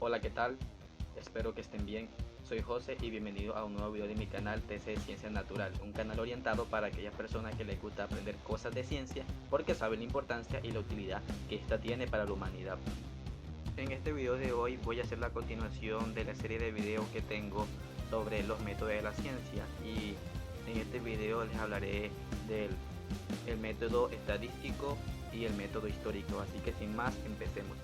Hola, ¿qué tal? Espero que estén bien. Soy José y bienvenido a un nuevo video de mi canal TC Ciencia Natural, un canal orientado para aquellas personas que les gusta aprender cosas de ciencia porque saben la importancia y la utilidad que esta tiene para la humanidad. En este video de hoy voy a hacer la continuación de la serie de videos que tengo sobre los métodos de la ciencia, y en este video les hablaré del método estadístico y el método histórico, así que sin más empecemos.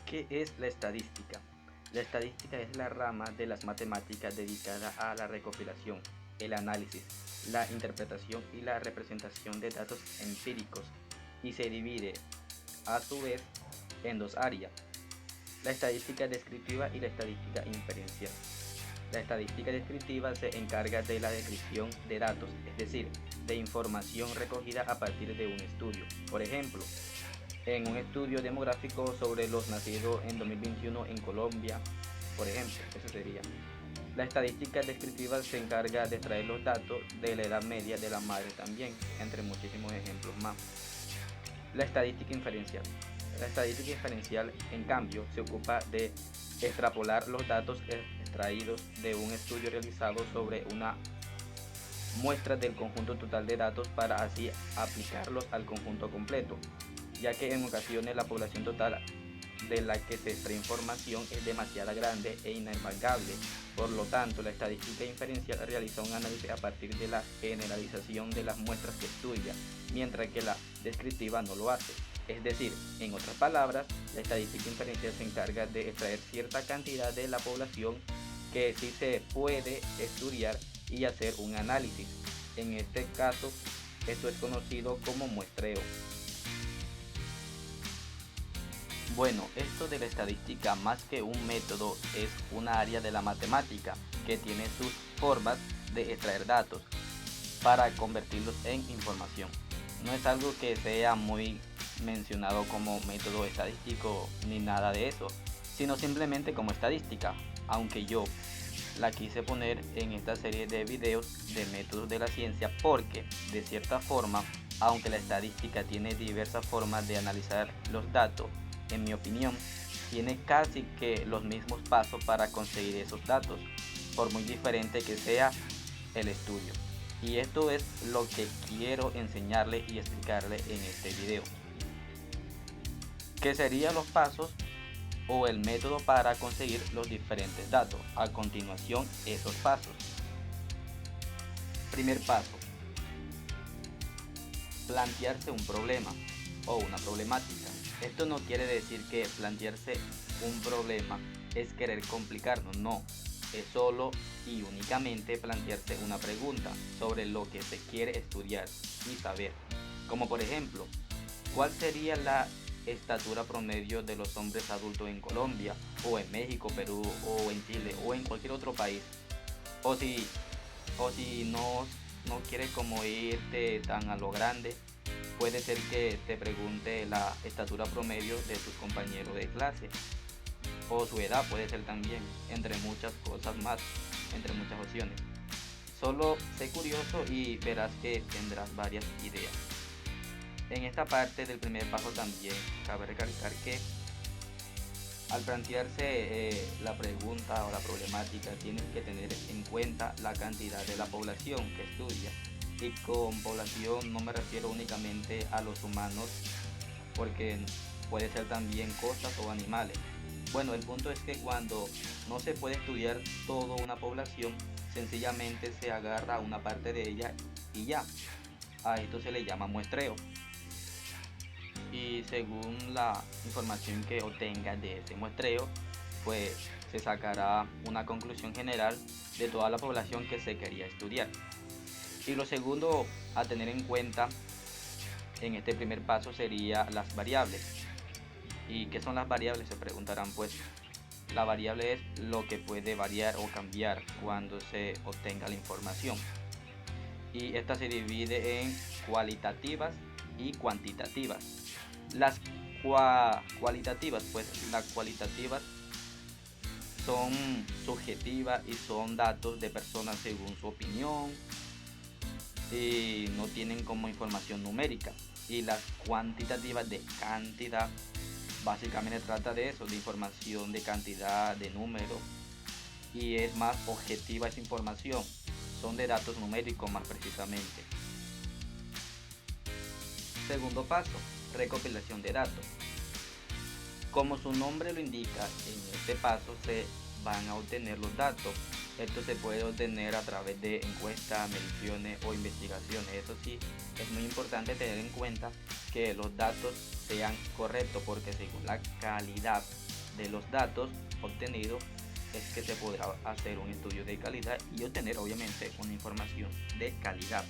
¿Qué es la estadística? La estadística es la rama de las matemáticas dedicada a la recopilación, el análisis, la interpretación y la representación de datos empíricos, y se divide a su vez en dos áreas: la estadística descriptiva y la estadística inferencial. La estadística descriptiva se encarga de la descripción de datos, es decir, de información recogida a partir de un estudio. Por ejemplo, en un estudio demográfico sobre los nacidos en 2021 en Colombia, por ejemplo, eso sería. La estadística descriptiva se encarga de extraer los datos de la edad media de la madre también, entre muchísimos ejemplos más. La estadística inferencial. La estadística inferencial, en cambio, se ocupa de extrapolar los datos extraídos de un estudio realizado sobre una muestra del conjunto total de datos para así aplicarlos al conjunto completo, ya que en ocasiones la población total de la que se extrae información es demasiado grande e inabarcable. Por lo tanto, la estadística inferencial realiza un análisis a partir de la generalización de las muestras que estudia, mientras que la descriptiva no lo hace. Es decir, en otras palabras, la estadística inferencial se encarga de extraer cierta cantidad de la población que sí se puede estudiar y hacer un análisis. En este caso, esto es conocido como muestreo. Bueno, esto de la estadística, más que un método, es una área de la matemática que tiene sus formas de extraer datos para convertirlos en información. No es algo que sea muy mencionado como método estadístico ni nada de eso, sino simplemente como estadística, aunque yo la quise poner en esta serie de videos de métodos de la ciencia porque, de cierta forma, aunque la estadística tiene diversas formas de analizar los datos, en mi opinión, tiene casi que los mismos pasos para conseguir esos datos, por muy diferente que sea el estudio. Y esto es lo que quiero enseñarle y explicarle en este video. ¿Qué serían los pasos o el método para conseguir los diferentes datos? A continuación, esos pasos. Primer paso: plantearse un problema o una problemática. Esto no quiere decir que plantearse un problema es querer complicarnos, no. Es solo y únicamente plantearse una pregunta sobre lo que se quiere estudiar y saber. Como por ejemplo, ¿cuál sería la estatura promedio de los hombres adultos en Colombia, o en México, Perú, o en Chile, o en cualquier otro país? O si no quieres como irte tan a lo grande, puede ser que te pregunte la estatura promedio de tus compañeros de clase, o su edad puede ser también, entre muchas cosas más, entre muchas opciones. Solo sé curioso y verás que tendrás varias ideas. En esta parte del primer paso también cabe recalcar que al plantearse la pregunta o la problemática, tienes que tener en cuenta la cantidad de la población que estudia. Y con población no me refiero únicamente a los humanos, porque puede ser también cosas o animales. Bueno, el punto es que cuando no se puede estudiar toda una población, sencillamente se agarra una parte de ella y ya. A esto se le llama muestreo. Y según la información que obtenga de ese muestreo, pues se sacará una conclusión general de toda la población que se quería estudiar. Y lo segundo a tener en cuenta en este primer paso sería las variables. ¿Y qué son las variables?, se preguntarán. Pues La variable es lo que puede variar o cambiar cuando se obtenga la información. Y esta se divide en cualitativas y cuantitativas. Las cualitativas, pues las cualitativas son subjetivas y son datos de personas según su opinión y no tienen como información numérica. Y las cuantitativas de cantidad básicamente trata de eso, de información de cantidad, de número, y es más objetiva esa información, son de datos numéricos más precisamente. Segundo paso, recopilación de datos. Como su nombre lo indica, en este paso se van a obtener los datos. Esto se puede obtener a través de encuestas, mediciones o investigaciones. Eso sí, es muy importante tener en cuenta que los datos sean correctos, porque según la calidad de los datos obtenidos es que se podrá hacer un estudio de calidad y obtener obviamente una información de calidad.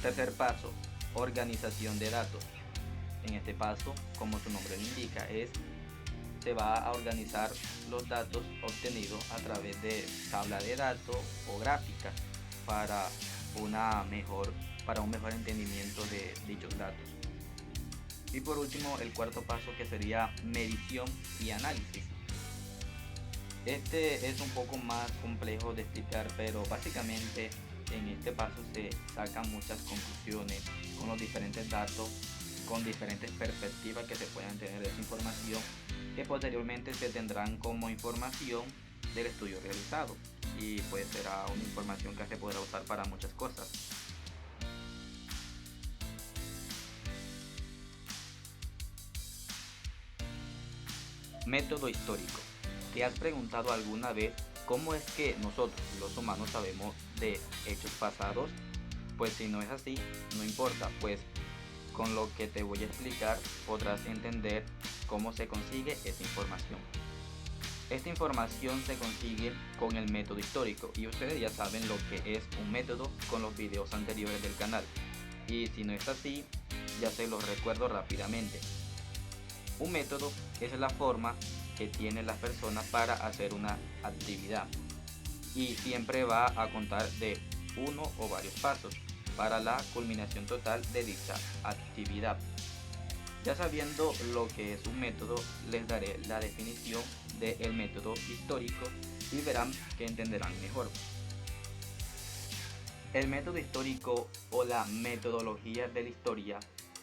Tercer paso, organización de datos. En este paso, como su nombre lo indica, se va a organizar los datos obtenidos a través de tabla de datos o gráficas para un mejor entendimiento de dichos datos. Y por último, el cuarto paso, que sería medición y análisis. Este es un poco más complejo de explicar, pero básicamente en este paso se sacan muchas conclusiones con los diferentes datos, con diferentes perspectivas que se puedan tener de esa información, que posteriormente se tendrán como información del estudio realizado, y pues será una información que se podrá usar para muchas cosas. Método histórico. ¿Te has preguntado alguna vez cómo es que nosotros, los humanos, sabemos de hechos pasados? Pues si no es así, no importa, pues con lo que te voy a explicar podrás entender cómo se consigue esa información. Esta información se consigue con el método histórico, y ustedes ya saben lo que es un método con los videos anteriores del canal. Y si no es así, ya se los recuerdo rápidamente. Un método es la forma que tienen las personas para hacer una actividad, y siempre va a contar de uno o varios pasos para la culminación total de dicha actividad. Ya sabiendo lo que es un método, les daré la definición del método histórico y verán que entenderán mejor. El método histórico, o la metodología de la historia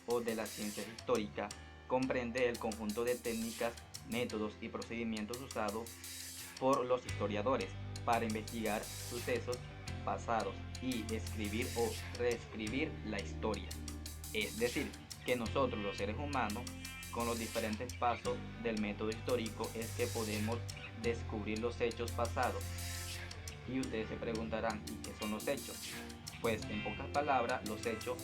o de las ciencias históricas, comprende el conjunto de técnicas, métodos y procedimientos usados por los historiadores para investigar sucesos pasados y escribir o reescribir la historia. Es decir, que nosotros, los seres humanos, con los diferentes pasos del método histórico, es que podemos descubrir los hechos pasados. Y ustedes se preguntarán, ¿y qué son los hechos? Pues en pocas palabras, los hechos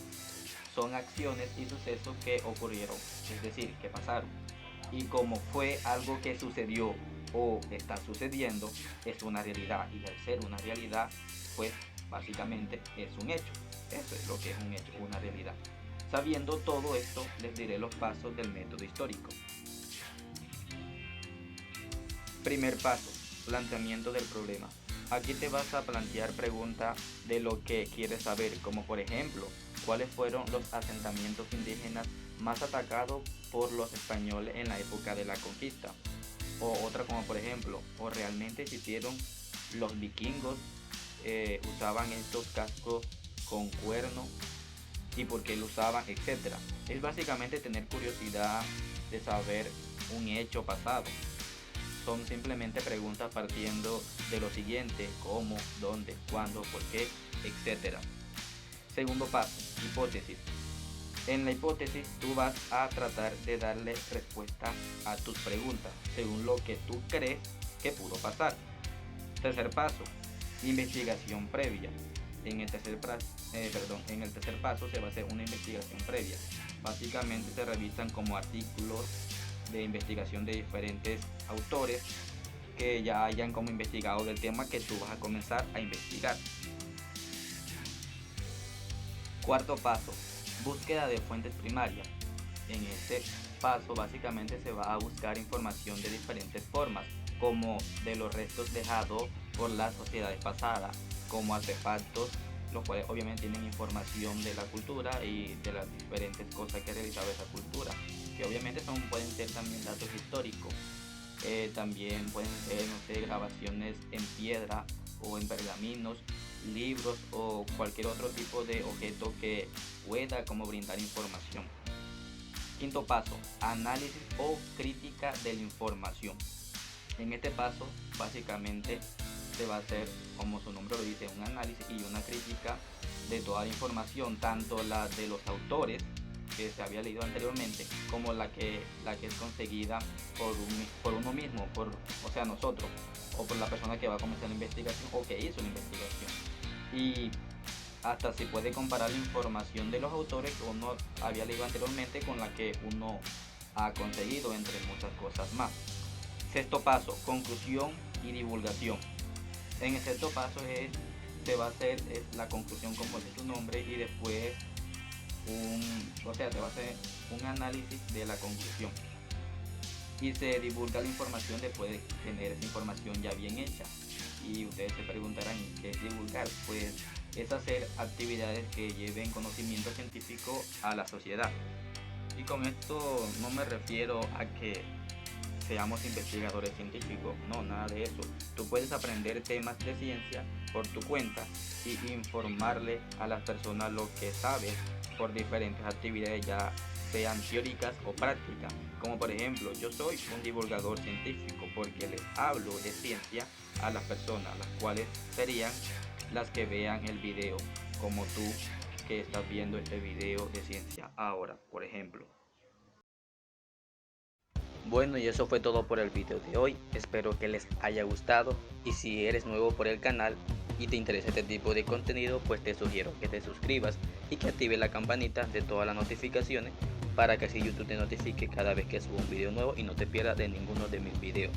son acciones y sucesos que ocurrieron, es decir, que pasaron. Y como fue algo que sucedió o está sucediendo, es una realidad, y al ser una realidad, pues básicamente es un hecho. Eso es lo que es un hecho, una realidad. Sabiendo todo esto, les diré los pasos del método histórico. Primer paso, planteamiento del problema. Aquí te vas a plantear preguntas de lo que quieres saber, como por ejemplo, ¿cuáles fueron los asentamientos indígenas más atacados por los españoles en la época de la conquista? O otra como por ejemplo, ¿o realmente existieron los vikingos? Usaban estos cascos con cuerno, y por qué lo usaban, etcétera. Es básicamente tener curiosidad de saber un hecho pasado. Son simplemente preguntas partiendo de lo siguiente: cómo, dónde, cuándo, por qué, etcétera. Segundo paso, hipótesis. En la hipótesis tú vas a tratar de darle respuesta a tus preguntas según lo que tú crees que pudo pasar. Tercer paso, investigación previa. En el tercer paso se va a hacer una investigación previa. Básicamente se revisan como artículos de investigación de diferentes autores que ya hayan como investigado del tema que tú vas a comenzar a investigar. Cuarto paso, búsqueda de fuentes primarias. En este paso básicamente se va a buscar información de diferentes formas, como de los restos dejados por las sociedades pasadas, como artefactos, los cuales obviamente tienen información de la cultura y de las diferentes cosas que ha realizado esa cultura, que obviamente pueden ser también datos históricos. También pueden ser, no sé, grabaciones en piedra o en pergaminos, libros o cualquier otro tipo de objeto que pueda como brindar información. Quinto paso, análisis o crítica de la información. En este paso básicamente se va a hacer, como su nombre lo dice, un análisis y una crítica de toda la información, tanto la de los autores que se había leído anteriormente, como la que es conseguida por uno mismo, o sea, nosotros, o por la persona que va a comenzar la investigación o que hizo la investigación. Y hasta se puede comparar la información de los autores que uno había leído anteriormente con la que uno ha conseguido, entre muchas cosas más. Sexto paso, conclusión y divulgación. En el sexto paso se va a hacer la conclusión, como dice su nombre, y después se va a hacer un análisis de la conclusión y se divulga la información después de tener esa información ya bien hecha. Y ustedes se preguntarán, ¿qué es divulgar? Pues es hacer actividades que lleven conocimiento científico a la sociedad. Y con esto no me refiero a que seamos investigadores científicos, no, nada de eso. Tú puedes aprender temas de ciencia por tu cuenta y informarle a las personas lo que sabes por diferentes actividades, ya sean teóricas o prácticas. Como por ejemplo, yo soy un divulgador científico porque les hablo de ciencia a las personas, las cuales serían las que vean el video, como tú que estás viendo este video de ciencia ahora, por ejemplo. Bueno, y eso fue todo por el video de hoy. Espero que les haya gustado, y si eres nuevo por el canal y te interesa este tipo de contenido, pues te sugiero que te suscribas y que actives la campanita de todas las notificaciones para que así YouTube te notifique cada vez que subo un video nuevo y no te pierdas de ninguno de mis videos.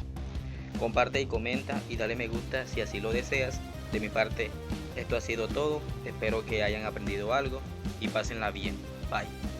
Comparte y comenta y dale me gusta si así lo deseas. De mi parte, esto ha sido todo. Espero que hayan aprendido algo y pásenla bien. Bye.